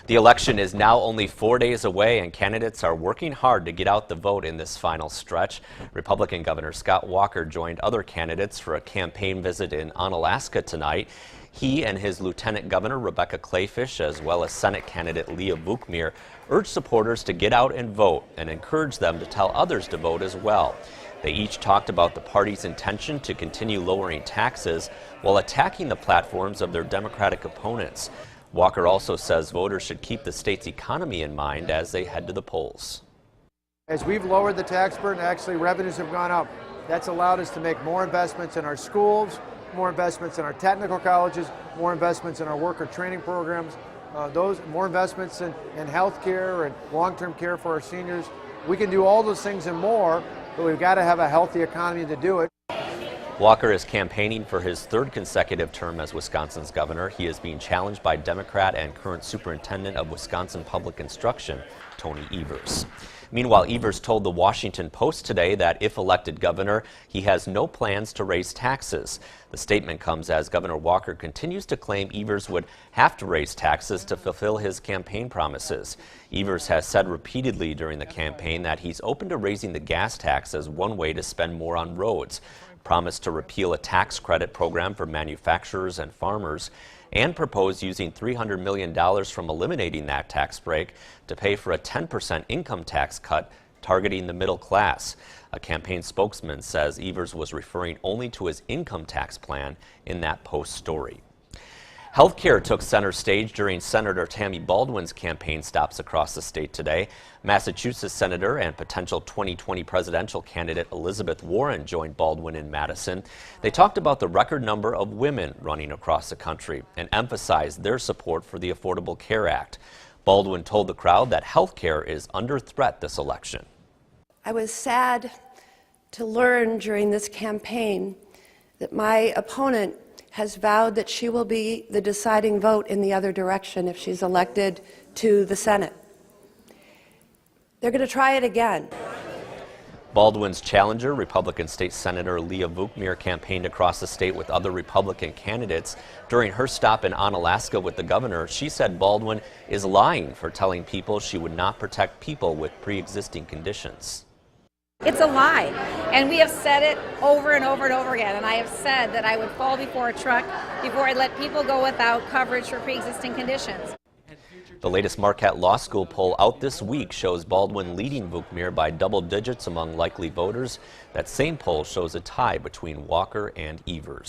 The election is now only 4 days away, and candidates are working hard to get out the vote in this final stretch. Republican Governor Scott Walker joined other candidates for a campaign visit in Onalaska tonight. He and his Lieutenant Governor Rebecca Kleefisch, as well as Senate candidate Leah Vukmir, urged supporters to get out and vote and encourage them to tell others to vote as well. They each talked about the party's intention to continue lowering taxes while attacking the platforms of their Democratic opponents. Walker also says voters should keep the state's economy in mind as they head to the polls. As we've lowered the tax burden, actually revenues have gone up. That's allowed us to make more investments in our schools, more investments in our technical colleges, more investments in our worker training programs, more investments in health care and long-term care for our seniors. We can do all those things and more, but we've got to have a healthy economy to do it. Walker is campaigning for his third consecutive term as Wisconsin's governor. He is being challenged by Democrat and current superintendent of Wisconsin Public Instruction, Tony Evers. Meanwhile, Evers told the Washington Post today that if elected governor, he has no plans to raise taxes. The statement comes as Governor Walker continues to claim Evers would have to raise taxes to fulfill his campaign promises. Evers has said repeatedly during the campaign that he's open to raising the gas tax as one way to spend more on roads, promised to repeal a tax credit program for manufacturers and farmers, and proposed using $300 million from eliminating that tax break to pay for a 10% income tax cut targeting the middle class. A campaign spokesman says Evers was referring only to his income tax plan in that Post story. Healthcare took center stage during Senator Tammy Baldwin's campaign stops across the state today. Massachusetts Senator and potential 2020 presidential candidate Elizabeth Warren joined Baldwin in Madison. They talked about the record number of women running across the country and emphasized their support for the Affordable Care Act. Baldwin told the crowd that healthcare is under threat this election. I was sad to learn during this campaign that my opponent has vowed that she will be the deciding vote in the other direction if she's elected to the Senate. They're going to try it again. Baldwin's challenger, Republican State Senator Leah Vukmir, campaigned across the state with other Republican candidates. During her stop in Onalaska with the governor, she said Baldwin is lying for telling people she would not protect people with pre-existing conditions. It's a lie, and we have said it over and over and over again, and I have said that I would fall before a truck before I let people go without coverage for pre-existing conditions. The latest Marquette Law School poll out this week shows Baldwin leading Vukmir by double digits among likely voters. That same poll shows a tie between Walker and Evers.